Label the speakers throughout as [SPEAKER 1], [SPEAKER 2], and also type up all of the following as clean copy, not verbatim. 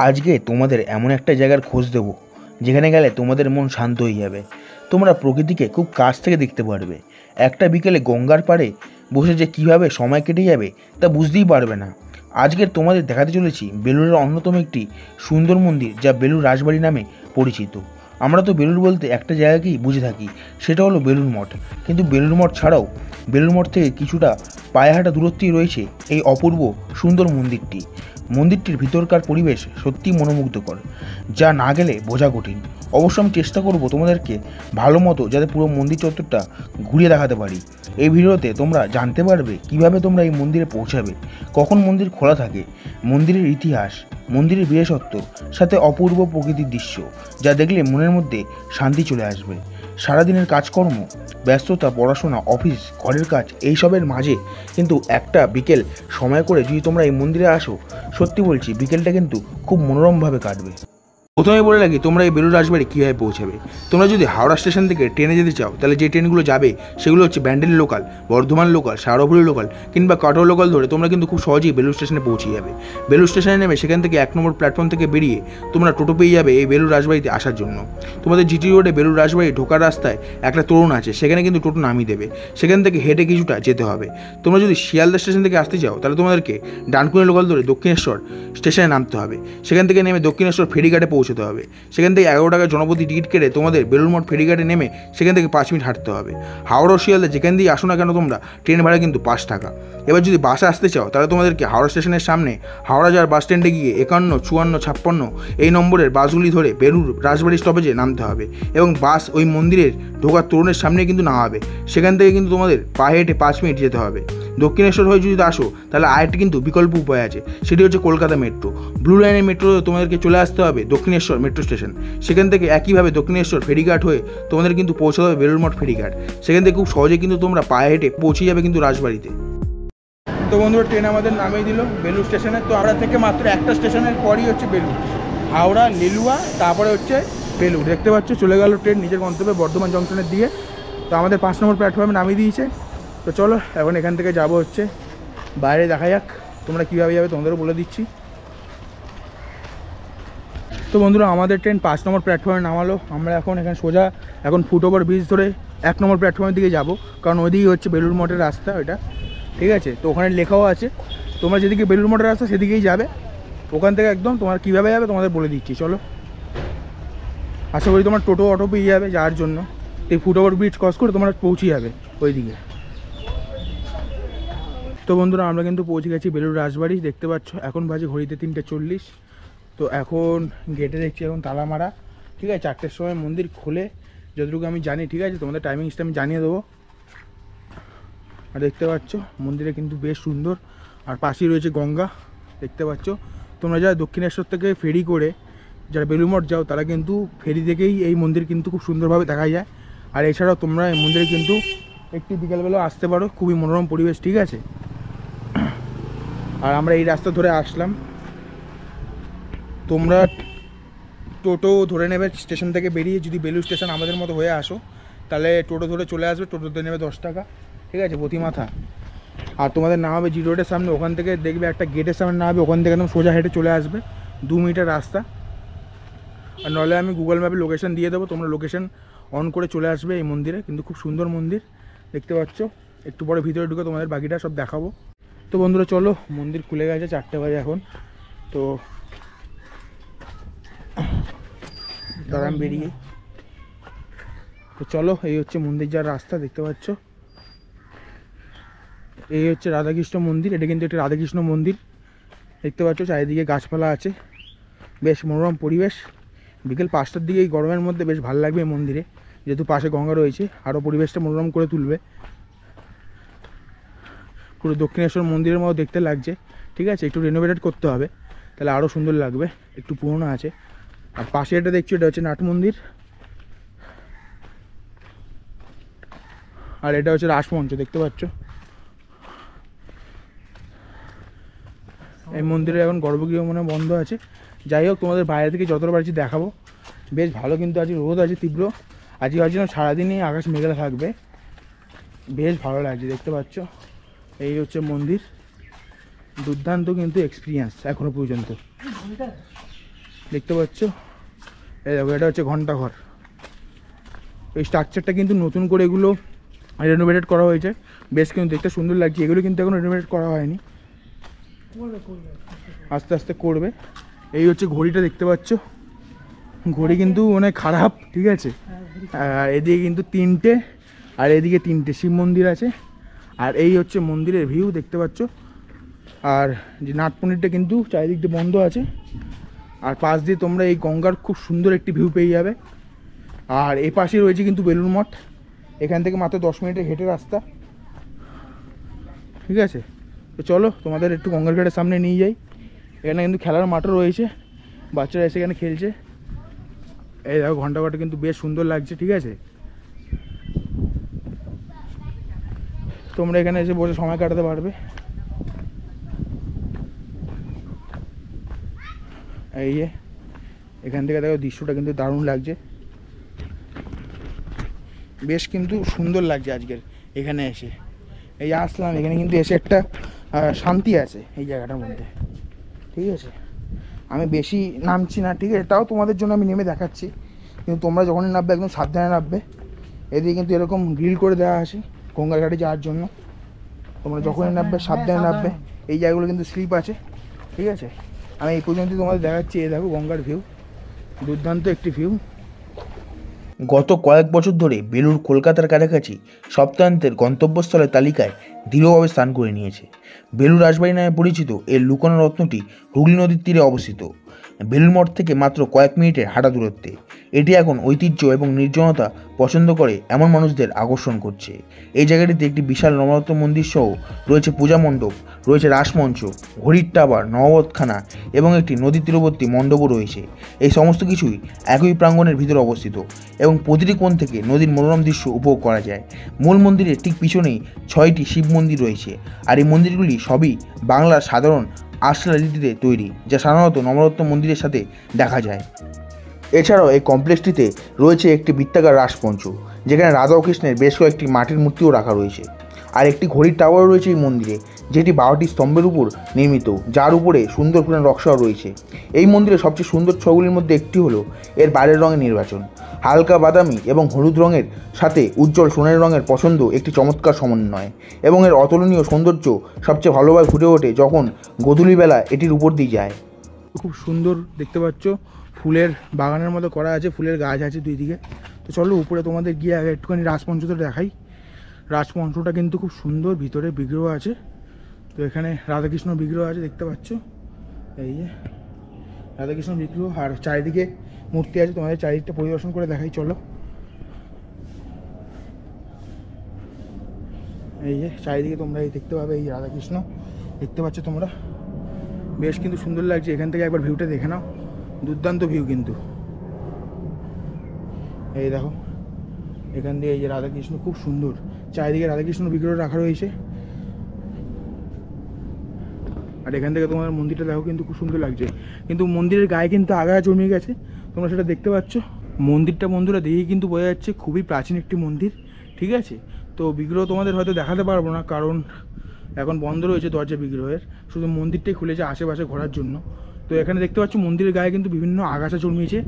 [SPEAKER 1] আজকে তোমাদের এমন একটা জায়গার খোঁজ দেব যেখানে গেলে তোমাদের মন শান্ত হয়ে যাবে। তোমরা প্রকৃতিকে খুব কাছ থেকে দেখতে পারবে। একটা বিকেলে গঙ্গার পাড়ে বসে যে কীভাবে সময় কেটে যাবে তা বুঝতেই পারবে না। আজকের তোমাদের দেখাতে চলেছি বেলুড়ের অন্যতম একটি সুন্দর মন্দির, যা বেলুড় রাজবাড়ি নামে পরিচিত। আমরা তো বেলুড় বলতে একটা জায়গাকেই বুঝে থাকি, সেটা হলো বেলুড় মঠ। কিন্তু বেলুড় মঠ ছাড়াও বেলুড় মঠ থেকে কিছুটা পায়ে হাঁটা দূরত্বেই রয়েছে এই অপূর্ব সুন্দর মন্দিরটি। মন্দিরটির ভিতরকার পরিবেশ সত্যিই মনোমুগ্ধকর, যা না গেলে বোঝা কঠিন। অবশ্য আমি চেষ্টা করব তোমাদেরকে ভালো মতো যাতে পুরো মন্দির চত্বরটা ঘুরিয়ে দেখাতে পারি। এই ভিডিওতে তোমরা জানতে পারবে কিভাবে তোমরা এই মন্দিরে পৌঁছাবে, কখন মন্দির খোলা থাকে, মন্দিরের ইতিহাস, মন্দিরের বিশেষত্ব, সাথে অপূর্ব প্রকৃতির দৃশ্য, যা দেখলে মনের মধ্যে শান্তি চলে আসবে। সারাদিনের কাজকর্ম, ব্যস্ততা, পড়াশোনা, অফিস, ঘরের কাজ, এইসবের মাঝে কিন্তু একটা বিকেল সময় করে যদি তোমরা এই মন্দিরে আসো, সত্যি বলছি বিকেলটা কিন্তু খুব মনোরমভাবে কাটবে। প্রথমে বলে রাখি, তোমরা এই বেলুড় রাজবাড়ি কীভাবে পৌঁছাবে। তোমরা যদি হাওড়া স্টেশন থেকে ট্রেনে যেতে চাও, তাহলে যে ট্রেনগুলো যাবে সেগুলো হচ্ছে Bandel local, Bardhaman local, Sheoraphuli local কিংবা কাটোয়া লোকাল ধরে তোমরা কিন্তু খুব সহজেই বেলুড় স্টেশনে পৌঁছে যাবে। বেলুড় স্টেশনে নেমে সেখান থেকে 1 নম্বর প্ল্যাটফর্ম থেকে বেরিয়ে তোমরা টোটো পেয়ে যাবে এই বেলুড় রাজবাড়িতে আসার জন্য। তোমাদের জিটি রোডে বেলুড় রাজবাড়ি ঢোকার রাস্তায় একটা তরুণ আছে, সেখানে কিন্তু টোটো নামিয়ে দেবে। সেখান থেকে হেঁটে কিছুটা যেতে হবে। তোমরা যদি শিয়ালদা স্টেশন থেকে আসতে চাও, তাহলে তোমাদেরকে ডানকুনি লোকাল ধরে দক্ষিণেশ্বর স্টেশনে নামতে হবে। সেখান থেকে নেমে দক্ষিণেশ্বর ফেরিঘাটে পৌঁছতে হবে। সেখান থেকে 11 টাকা জনপ্রতি টিকিট কেটে তোমাদের বেলুড় মঠ ফেরিঘাটে নেমে সেখান থেকে 5 মিনিট হাঁটতে হবে। হাওড়া শিয়ালদা যেখান দিয়ে আসো না কেন তোমরা, ট্রেন ভাড়া কিন্তু 5 টাকা। এবার যদি বাসে আসতে চাও, তাহলে তোমাদেরকে হাওড়া স্টেশনের সামনে হাওড়া যাওয়ার বাস স্ট্যান্ডে গিয়ে 51, 54, 56 এই নম্বরের বাসগুলি ধরে বেলুড় রাজবাড়ি স্টপেজে নামতে হবে এবং বাস ওই মন্দিরের ঢোকার তরুণের সামনে কিন্তু নামাবে। সেখান থেকে কিন্তু তোমাদের পায়ে হেঁটে 5 মিনিট যেতে হবে। দক্ষিণেশ্বর হয়ে যদি আসো, তাহলে আরেকটি কিন্তু বিকল্প উপায় আছে, সেটি হচ্ছে কলকাতা মেট্রো। ব্লু লাইনের মেট্রো তোমাদেরকে চলে আসতে হবে দক্ষিণেশ্বর মেট্রো স্টেশন। সেখান থেকে একইভাবে দক্ষিণেশ্বর ফেরিঘাট হয়ে তোমাদের কিন্তু পৌঁছাতে হবে বেলুড় মঠ ফেরিঘাট। সেখান থেকে খুব সহজে কিন্তু তোমরা পায়ে হেঁটে পৌঁছে যাবে কিন্তু রাজবাড়িতে। তো বন্ধুরা, ট্রেন আমাদের নামিয়ে দিল বেলুড় স্টেশনে। তো হাওড়া থেকে মাত্র একটা স্টেশনের পরই হচ্ছে বেলুড়, হাওড়া, লিলুয়া, তারপরে হচ্ছে বেলুড়। দেখতে পাচ্ছ চলে গেল ট্রেন নিজের গন্তব্যে বর্ধমান জংশনের দিকে। তো আমাদের 5 নম্বর প্ল্যাটফর্মে নামিয়ে দিয়েছে। তো চলো এখন এখান থেকে যাব হচ্ছে বাইরে, দেখা যাক তোমরা কীভাবে যাবে, তোমাদেরও বলে দিচ্ছি। তো বন্ধুরা, আমাদের ট্রেন 5 নম্বর প্ল্যাটফর্মে নামালো। আমরা এখন এখানে সোজা এখন ফুটওভার ব্রিজ ধরে 1 নম্বর প্ল্যাটফর্মের দিকে যাব, কারণ ওইদিকে হচ্ছে বেলুড় মঠের রাস্তা ওইটা, ঠিক আছে। তো ওখানে লেখাও আছে তোমরা যেদিকে বেলুড় মঠের রাস্তা সেদিকেই যাবে। ওখান থেকে একদম তোমরা কীভাবে যাবে তোমাদের বলে দিচ্ছি। চলো, আশা করি তোমার টোটো অটো পেয়ে যাবে যাওয়ার জন্য। এই ফুটওভার ব্রিজ ক্রস করে তোমরা পৌঁছে যাবে ওইদিকে। তো বন্ধুরা, আমরা কিন্তু পৌঁছে গেছি বেলুড় রাজবাড়ি। দেখতে পাচ্ছ এখন বাজে ঘড়িতে 3:40। তো এখন গেটে দেখছি এখন তালা মারা, ঠিক আছে। 4টের সময় মন্দির খোলে যতটুকু আমি জানি, ঠিক আছে। তোমাদের টাইমিংসটা আমি জানিয়ে দেবো। আর দেখতে পাচ্ছ মন্দিরে কিন্তু বেশ সুন্দর, আর পাশেই রয়েছে গঙ্গা, দেখতে পাচ্ছ। তোমরা যারা দক্ষিণেশ্বর থেকে ফেরি করে যারা বেলুড় মঠ যাও, তারা কিন্তু ফেরি থেকেই এই মন্দির কিন্তু খুব সুন্দরভাবে দেখা যায়। আর এছাড়াও তোমরা এই মন্দিরে কিন্তু একটি বিকালবেলাও আসতে পারো, খুবই মনোরম পরিবেশ, ঠিক আছে। আর আমরা এই রাস্তা ধরে আসলাম। তোমরা টোটো ধরে নেবে স্টেশন থেকে বেরিয়ে, যদি বেলুড় স্টেশন আমাদের মতো হয়ে আসো, তাহলে টোটো ধরে চলে আসবে। টোটোতে নেবে 10 টাকা, ঠিক আছে, প্রতি মাথা। আর তোমাদের নামাবে জি রোডের সামনে, ওখান থেকে দেখবে একটা গেটের সামনে নামাবে, ওখান থেকে একদম সোজা হেঁটে চলে আসবে, 2 মিনিটের রাস্তা। আর নাহলে আমি গুগল ম্যাপে লোকেশন দিয়ে দেবো, তোমরা লোকেশন অন করে চলে আসবে এই মন্দিরে। কিন্তু খুব সুন্দর মন্দির, দেখতে পাচ্ছ। একটু পরে ভিতরে ঢুকে তোমাদের বাকিটা সব দেখাবো। তো বন্ধুরা চলো, মন্দির খুলে গেছে, 4টে বাজে এখন। তো দাঁড়ান বেরিয়ে। তো চলো, এই হচ্ছে মন্দির যাওয়ার রাস্তা, দেখতে পাচ্ছ। এই হচ্ছে রাধাকৃষ্ণ মন্দির। এটা কিন্তু একটা রাধাকৃষ্ণ মন্দির, দেখতে পাচ্ছ। চারিদিকে গাছপালা আছে, বেশ মনোরম পরিবেশ। বিকেল 5টার দিকে এই গরমের মধ্যে বেশ ভালো লাগবে এই মন্দিরে, যেহেতু পাশে গঙ্গা রয়েছে, আরও পরিবেশটা মনোরম করে তুলবে। পুরো দক্ষিণেশ্বর মন্দিরের মতো দেখতে লাগছে, ঠিক আছে। একটু রেনোভেটেড করতে হবে, তাহলে আরও সুন্দর লাগবে, একটু পুরোনো আছে। আর পাশে এটা দেখছি, এটা হচ্ছে নাট মন্দির, আর এটা হচ্ছে রাসমঞ্চ, দেখতে পাচ্ছ। এই মন্দিরে এখন গর্ভগৃহ মনে বন্ধ আছে। যাই হোক, তোমাদের বাইরে থেকে যতটা পারছি দেখাবো। বেশ ভালো কিন্তু আজকে রোদ আছে তীব্র। আজকে ভাবছিলাম সারাদিনই আকাশ মেঘলা থাকবে, বেশ ভালো লাগছে, দেখতে পাচ্ছ। এই হচ্ছে মন্দির, দুর্দান্ত কিন্তু এক্সপিরিয়েন্স এখনো পর্যন্ত।
[SPEAKER 2] দেখতে পাচ্ছ। এই দেখো, এটা হচ্ছে ঘন্টাঘর। এই স্ট্রাকচারটা কিন্তু নতুন করে এগুলো রেনোভেটেড করা হয়েছে, বেশ কিন্তু দেখতে সুন্দর লাগছে। এগুলো কিন্তু এখন রেনোভেটেড করা হয়নি, আস্তে আস্তে করবে। এই হচ্ছে ঘড়িটা দেখতে পাচ্ছ, ঘড়ি কিন্তু অনেক খারাপ, ঠিক আছে। আর এদিকে কিন্তু 3টে, আর এদিকে 3টে শিব মন্দির আছে। আর এই হচ্ছে মন্দিরের ভিউ দেখতে পাচ্ছ। আর যে নাটমন্দিরটা কিন্তু চারিদিক দিয়ে বন্ধ আছে। আর পাশ দিয়ে তোমরা এই গঙ্গার খুব সুন্দর একটি ভিউ পেয়ে যাবে। আর এই পাশে রয়েছে কিন্তু বেলুড় মঠ, এখান থেকে মাত্র 10 মিনিটের হেঁটে রাস্তা, ঠিক আছে। তো চলো তোমাদের একটু গঙ্গার ঘাটের সামনে নিয়ে যাই। এখানে কিন্তু খেলার মাঠও রয়েছে, বাচ্চারা এসে এখানে খেলছে। এই দেখো ঘন্টাঘরটা কিন্তু বেশ সুন্দর লাগছে, ঠিক আছে। তোমরা এখানে এসে বসে সময় কাটাতে পারবে। এই যে এখান থেকে দেখো দৃশ্যটা কিন্তু দারুণ লাগছে, বেশ কিন্তু সুন্দর লাগছে আজকের এখানে এসে। এই আসলাম এখানে কিন্তু এসে একটা শান্তি আছে এই জায়গাটার মধ্যে, ঠিক আছে। আমি বেশি নামছি না, ঠিক আছে, তাও তোমাদের জন্য আমি নেমে দেখাচ্ছি। কিন্তু তোমরা যখনই নামবে একদম সাবধানে নামবে। এদিকে কিন্তু এরকম গ্রিল করে দেওয়া আছে গঙ্গার ঘাটে যাওয়ার জন্য। তোমরা যখনই নামবে সাবধানে নামবে। এই জায়গাগুলো কিন্তু স্লিপ আছে, ঠিক আছে। আমি এই পর্যন্ত তোমাদের দেখাচ্ছি। এই দেখো গঙ্গার ভিউ, দুর্দান্ত একটি ভিউ।
[SPEAKER 1] গত কয়েক বছর ধরে বেলুড় কলকাতার কাছাকাছি সপ্তাহান্তের গন্তব্যস্থলের তালিকায় দৃঢ়ভাবে স্থান করে নিয়েছে। বেলুড় রাজবাড়ি নামে পরিচিত এই লুকানো রত্নটি হুগলি নদীর তীরে অবস্থিত, বেলুড় মঠ থেকে মাত্র কয়েক মিনিটের হাঁটা দূরত্বে। এটি এখন ঐতিহ্য এবং নির্জনতা পছন্দ করে এমন মানুষদের আকর্ষণ করছে। এই জায়গাটিতে একটি বিশাল নবরত্ন মন্দির সহ রয়েছে পূজা মণ্ডপ, রয়েছে রাসমঞ্চ, ঘড়ির টাওয়ার, নববতখানা এবং একটি নদী তীরবর্তী মণ্ডপও রয়েছে। এই সমস্ত কিছুই একই প্রাঙ্গণের ভিতরে অবস্থিত এবং প্রতিটি কোণ থেকে নদীর মনোরম দৃশ্য উপভোগ করা যায়। মূল মন্দিরের ঠিক পিছনেই 6টি শিব মন্দির রয়েছে, আর এই মন্দিরগুলি সবই বাংলার সাধারণ আশ্রা রীতিতে তৈরি, যা সাধারণত নবরত্ন মন্দিরের সাথে দেখা যায়। এছাড়াও এই কমপ্লেক্সটিতে রয়েছে একটি বৃত্তাকার রাসমঞ্চ, যেখানে রাধা ও কৃষ্ণের বেশ কয়েকটি মাটির মূর্তিও রাখা রয়েছে। আর একটি ঘড়ির টাওয়ার রয়েছে এই মন্দিরে, যেটি 12টি স্তম্ভের উপর নির্মিত, যার উপরে সুন্দর পুরাণ নকশাও রয়েছে। এই মন্দিরের সবচেয়ে সুন্দর ছবিগুলির মধ্যে একটি হলো এর বাইরের রঙের নির্বাচন। হালকা বাদামি এবং হলুদ রঙের সাথে উজ্জ্বল সোনালী রঙের পছন্দ একটি চমৎকার সমন্বয়, এবং এর অতুলনীয় সৌন্দর্য সবচেয়ে ভালোভাবে ফুটে ওঠে যখন গোধূলিবেলা এটির উপর দিয়ে যায়।
[SPEAKER 2] খুব সুন্দর দেখতে পাচ্ছ, ফুলের বাগানের মতো করা আছে, ফুলের গাছ আছে দুই দিকে। তো চলো উপরে তোমাদের গিয়ে আগে একটুখানি রাজমঞ্চটা দেখাই। রাজমঞ্চটা কিন্তু খুব সুন্দর, ভিতরে বিগ্রহ আছে। তো এখানে রাধাকৃষ্ণ বিগ্রহ আছে দেখতে পাচ্ছ, এই যে রাধাকৃষ্ণ বিগ্রহ। আর চারিদিকে মূর্তি আছে, তোমাদের চারিদিকটা পরিদর্শন করে দেখাই চলো। এই যে চারিদিকে তোমরা এই দেখতে পাবে, এই রাধাকৃষ্ণ দেখতে পাচ্ছ তোমরা, বেশ কিন্তু সুন্দর লাগছে। এখান থেকে একবার ভিউটা দেখে নাও, দুর্দান্ত ভিউ কিন্তু। এই দেখো এখান দিয়ে এই যে রাধাকৃষ্ণ, খুব সুন্দর চারিদিকে রাধাকৃষ্ণ বিগ্রহ রাখা রয়েছে। আর এখান থেকে তোমার মন্দিরটা দেখো, কিন্তু খুব সুন্দর লাগছে। কিন্তু মন্দিরের গায়ে কিন্তু আগাছা জমে গেছে, তোমরা সেটা দেখতে পাচ্ছ। মন্দিরটা বন্ধুরা দেখেই কিন্তু বোঝা যাচ্ছে খুবই প্রাচীন একটি মন্দির, ঠিক আছে। তো বিগ্রহ তোমাদের হয়তো দেখাতে পারবো না, কারণ এখন বন্ধ রয়েছে দরজা বিগ্রহের, শুধু মন্দিরটাই খুলেছে আশেপাশে ঘোরার জন্য। তো এখানে দেখতে পাচ্ছ মন্দিরের গায়ে কিন্তু বিভিন্ন আগাছা জন্মিয়েছে।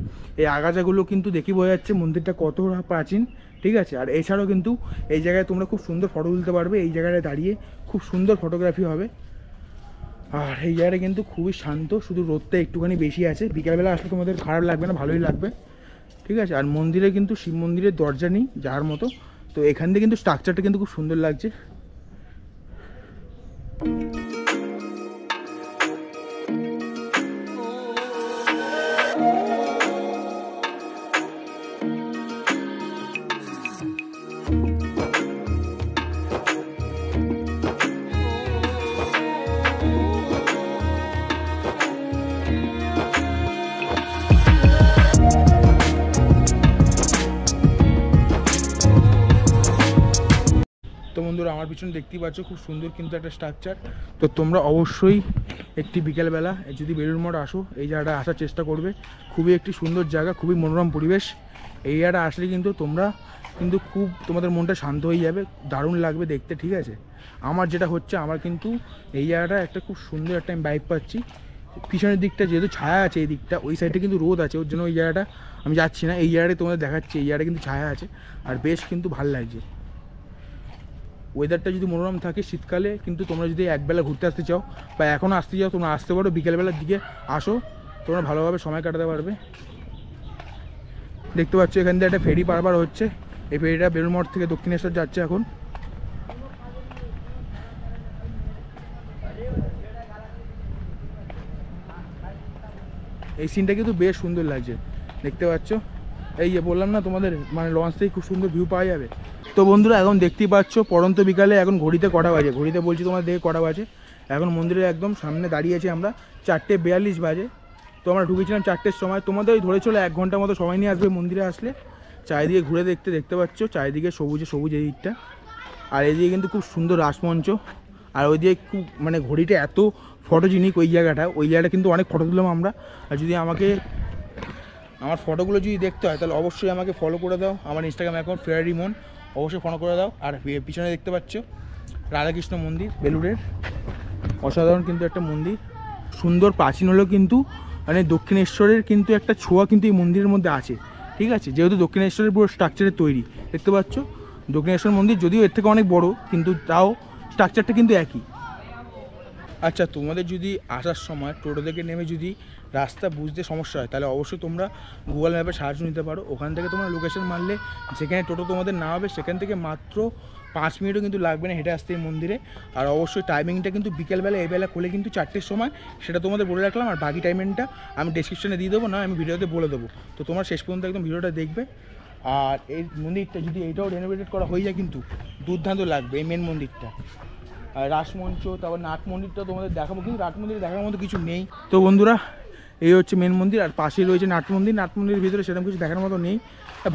[SPEAKER 2] এই আগাছাগুলো কিন্তু দেখে বোঝা যাচ্ছে মন্দিরটা কতটা প্রাচীন, ঠিক আছে। আর এছাড়াও কিন্তু এই জায়গায় তোমরা খুব সুন্দর ফটো তুলতে পারবে, এই জায়গাটায় দাঁড়িয়ে খুব সুন্দর ফটোগ্রাফি হবে। আর এই জায়গাটা কিন্তু খুবই শান্ত, শুধু রোদটা একটুখানি বেশি আছে। বিকালবেলা আসলে তোমাদের খারাপ লাগবে না, ভালোই লাগবে, ঠিক আছে। আর মন্দিরে কিন্তু শিব মন্দিরের দরজা নেই যাওয়ার মতো। তো এখান থেকে কিন্তু স্ট্রাকচারটা কিন্তু খুব সুন্দর লাগছে। তো বন্ধুরা আমার পিছনে দেখতেই পাচ্ছ খুব সুন্দর কিন্তু একটা স্ট্রাকচার। তো তোমরা অবশ্যই একটি বিকেলবেলা যদি বেলুড় মঠ আসো, এই জায়গাটা আসার চেষ্টা করবে। খুবই একটি সুন্দর জায়গা, খুবই মনোরম পরিবেশ। এই জায়গাটা আসলে কিন্তু তোমরা কিন্তু খুব তোমাদের মনটা শান্ত হয়ে যাবে, দারুণ লাগবে দেখতে, ঠিক আছে। আমার যেটা হচ্ছে, আমার কিন্তু এই জায়গাটা একটা খুব সুন্দর একটা আমি ভাইব পাচ্ছি, পিছনের দিকটা যেহেতু ছায়া আছে, এই দিকটা ওই সাইডে কিন্তু রোদ আছে, ওর জন্য ওই জায়গাটা আমি যাচ্ছি না। এই জায়গাটায় তোমাদের দেখাচ্ছি, এই জায়গাটা কিন্তু ছায়া আছে আর বেশ কিন্তু ভালো লাগছে। ওয়েদারটা যদি মনোরম থাকে শীতকালে, কিন্তু তোমরা যদি একবেলা ঘুরতে আসতে চাও বা এখনও আসতে চাও, তোমরা আসতে পারো, বিকেলবেলার দিকে আসো, তোমরা ভালোভাবে সময় কাটাতে পারবে। দেখতে পাচ্ছ এখান থেকে একটা ফেরি পারাপার হচ্ছে, এই ফেরিটা বেলুড় মঠ থেকে দক্ষিণেশ্বর যাচ্ছে এখন। এই সিনটা কিন্তু বেশ সুন্দর লাগছে, দেখতে পাচ্ছ। এই যে বললাম না তোমাদের, মানে লঞ্চ থেকে খুব সুন্দর ভিউ পাওয়া যাবে। তো বন্ধুরা এখন দেখতেই পাচ্ছ পড়ন্ত বিকালে, এখন ঘড়িতে কটা বাজে, ঘড়িতে বলছি তোমাদের দেখে কটা বাজে। এখন মন্দিরের একদম সামনে দাঁড়িয়ে আছি আমরা, 4:42 বাজে। তো আমরা ঢুকেছিলাম 4টের সময়। তোমাদের ওই ধরে চলো 1 ঘন্টার মতো সময় নিয়ে আসবে মন্দিরে আসলে। চারিদিকে ঘুরে দেখতে পাচ্ছ, চারিদিকে সবুজে সবুজ এই দিকটা, আর এইদিকে কিন্তু খুব সুন্দর রাসমঞ্চ। আর ওইদিকে খুব মানে ঘড়িটা এত ফটোজেনিক ওই জায়গাটা কিন্তু অনেক ফটো তুললাম আমরা। আর যদি আমার ফটোগুলো যদি দেখতে হয় তাহলে অবশ্যই আমাকে ফলো করে দাও, আমার ইনস্টাগ্রাম অ্যাকাউন্ট ফেরারি মন, অবশ্যই ফলো করে দাও। আর পিছনে দেখতে পাচ্ছ রাধাকৃষ্ণ মন্দির বেলুড়ের, অসাধারণ কিন্তু একটা মন্দির, সুন্দর প্রাচীন হলেও কিন্তু মানে দক্ষিণেশ্বরের কিন্তু একটা ছোঁয়া কিন্তু এই মন্দিরের মধ্যে আছে, ঠিক আছে। যেহেতু দক্ষিণেশ্বরের পুরো স্ট্রাকচারে তৈরি, দেখতে পাচ্ছ দক্ষিণেশ্বর মন্দির যদিও এর থেকে অনেক বড়, কিন্তু তাও স্ট্রাকচারটা কিন্তু একই। আচ্ছা, তোমাদের যদি আসার সময় টোটো থেকে নেমে যদি রাস্তা বুঝতে সমস্যা হয় তাহলে অবশ্যই তোমরা গুগল ম্যাপে সাহায্য নিতে পারো। ওখান থেকে তোমরা লোকেশন মারলে যেখানে টোটো তোমাদের না হবে সেখান থেকে মাত্র 5 মিনিটও কিন্তু লাগবে না হেঁটে আসতে এই মন্দিরে। আর অবশ্যই টাইমিংটা কিন্তু বিকেলবেলা, এই বেলা খোলে কিন্তু 4টের সময়, সেটা তোমাদের বলে রাখলাম। আর বাকি টাইমিংটা আমি ডেসক্রিপশনে দিয়ে দেবো, না আমি ভিডিওতে বলে দেবো। তো তোমরা শেষ পর্যন্ত একদম ভিডিওটা দেখবে। আর এই মন্দিরটা যদি এইটাও রেনোভেটেড করা হয়ে যায় কিন্তু দুর্দান্ত লাগবে এই মেন মন্দিরটা। আর রাসমঞ্চ, তারপর নাট মন্দিরটা তোমাদের দেখাবো, কিন্তু নাট মন্দিরে দেখার মতো কিছু নেই। তো বন্ধুরা এই হচ্ছে মেন মন্দির, আর পাশেই রয়েছে নাট মন্দির। নাট মন্দিরের ভিতরে সেরকম কিছু দেখার মতো নেই,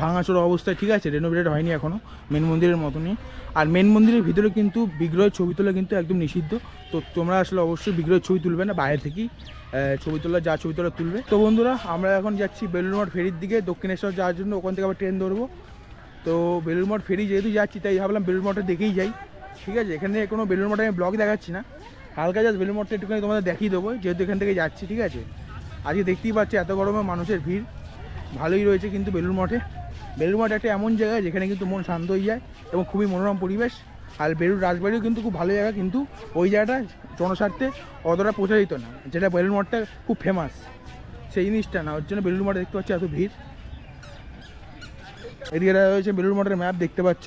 [SPEAKER 2] ভাঙাচোরা অবস্থায়, ঠিক আছে, রেনোভেটেড হয়নি এখনও মেন মন্দিরের মতনই। আর মেন মন্দিরের ভিতরে কিন্তু বিগ্রহের ছবি তোলা কিন্তু একদম নিষিদ্ধ। তো তোমরা আসলে অবশ্যই বিগ্রহের ছবি তুলবে না, বাইরে থেকেই ছবি তোলা, যা ছবি তোলা তুলবে। তো বন্ধুরা আমরা এখন যাচ্ছি বেলুড় মঠ ফেরির দিকে দক্ষিণেশ্বর যাওয়ার জন্য, ওখান থেকে আবার ট্রেন ধরবো। তো বেলুড় মঠ ফেরি যেহেতু যাচ্ছি তাই ভাবলাম বেলুড় মঠে দেখেই যাই, ঠিক আছে। এখানে কোনো বেলুড় মঠে আমি ব্লগ দেখাচ্ছি না, হালকা জাস্ট বেলুড় মঠটা একটুখানি তোমাদের দেখিয়ে দেবো, যেহেতু এখান থেকে যাচ্ছি, ঠিক আছে। আজকে দেখতেই পাচ্ছি এত গরমে মানুষের ভিড় ভালোই রয়েছে কিন্তু বেলুড় মঠে। বেলুড় মঠ একটা এমন জায়গা যেখানে কিন্তু মন শান্ত হয়ে যায় এবং খুবই মনোরম পরিবেশ। আর বেলুড় রাজবাড়িও কিন্তু খুব ভালো জায়গা, কিন্তু ওই জায়গাটা জনস্বার্থে অতটা প্রচারিত না, যেটা বেলুড় মঠটা খুব ফেমাস সেই জিনিসটা না, ওর জন্য বেলুড় মঠে দেখতে পাচ্ছি এত ভিড়। এদিকে রয়েছে বেলুড় মঠের ম্যাপ দেখতে পাচ্ছ।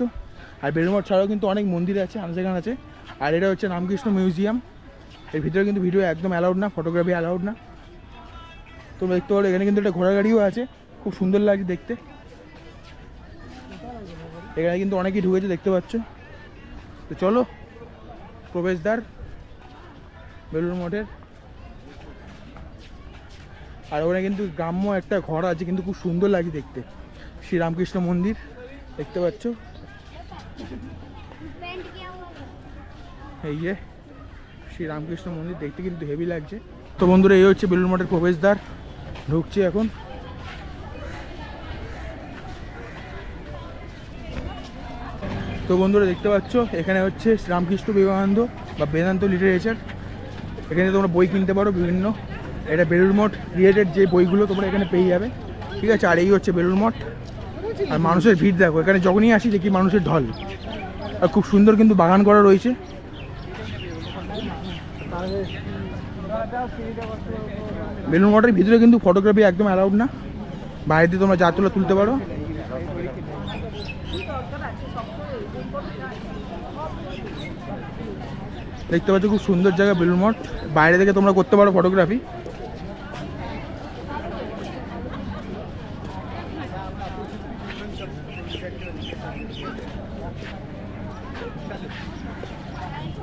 [SPEAKER 2] আর বেলুড় মঠ ছাড়াও কিন্তু অনেক মন্দির আছে, আনজাগান আছে। আর এটা হচ্ছে রামকৃষ্ণ মিউজিয়াম, এর ভিতরে কিন্তু ভিডিও একদম অ্যালাউড না, ফটোগ্রাফি অ্যালাউড না। তোমরা দেখতে পারো এখানে কিন্তু একটা ঘোড়া গাড়িও আছে, খুব সুন্দর লাগছে দেখতে। এখানে কিন্তু অনেকেই ঢুকেছে দেখতে পাচ্ছ। তো চলো, প্রবেশদ্বার বেলুড় মঠের। আর ওখানে কিন্তু গ্রাম্য একটা ঘর আছে, কিন্তু খুব সুন্দর লাগছে দেখতে। শ্রীরামকৃষ্ণ মন্দির দেখতে পাচ্ছ, এই যে শ্রীরামকৃষ্ণ মন্দির, দেখতে কিন্তু হেভি লাগছে। তো বন্ধুরা এই হচ্ছে বেলুড় মঠের প্রবেশদ্বার, ঢুকছি এখন। তো বন্ধুরা দেখতে পাচ্ছ এখানে হচ্ছে শ্রীরামকৃষ্ণ বিবেকানন্দ বা বেদান্ত লিটারেচার, এখানে তোমরা বই কিনতে পারো বিভিন্ন, এটা বেলুড় মঠ রিলেটেড যে বইগুলো তোমরা এখানে পেয়ে যাবে, ঠিক আছে। আর এই হচ্ছে বেলুড় মঠ। আর মানুষের ভিড় দেখো, এখানে যখনই আসি দেখি মানুষের ঢল। আর খুব সুন্দর কিন্তু বাগান করা রয়েছে। বেলুড় মঠের ভিতরে কিন্তু ফটোগ্রাফি একদম অ্যালাউড না, বাইরে দিয়ে তোমরা যা তোলা তুলতে পারো। দেখতে পাচ্ছ খুব সুন্দর জায়গা বেলুড় মঠ, বাইরে থেকে তোমরা করতে পারো ফটোগ্রাফি।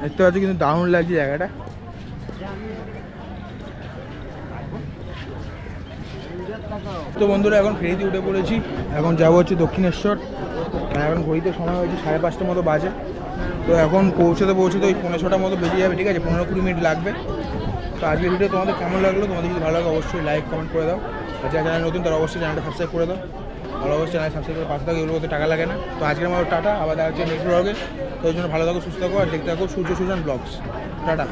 [SPEAKER 2] দেখতে পাচ্ছ কিন্তু দারুণ লাগছে জায়গাটা। তো বন্ধুরা এখন ফেরিতে উঠে পড়েছি, এখন যাবো হচ্ছে দক্ষিণেশ্বর। এখন ঘড়িতে সময় হয়েছে 5:30 মতো বাজে। তো এখন পৌঁছতে ওই 5:45 মতো বেজে যাবে, ঠিক আছে, 15-20 মিনিট লাগবে। তো আজকের ভিডিও তোমাদের কেমন লাগলো, তোমাদের যদি ভালো লাগে অবশ্যই লাইক কমেন্ট করে দাও। আর যারা চ্যানেল নতুন তারা অবশ্যই চ্যানেলটা সাবস্ক্রাইব করে দাও, আর অবশ্যই চ্যানেল সাবস্ক্রাইব করে পাশে থাকো, এগুলো করতে টাকা লাগে না। তো আজকের মতো টাটা, আবার দেখা হচ্ছে নেক্সট ব্লগে। তো ওই জন্য ভালো থাকো, সুস্থ থাকো, আর দেখতে থাকো সূর্য সুজন ব্লগস। টাটা।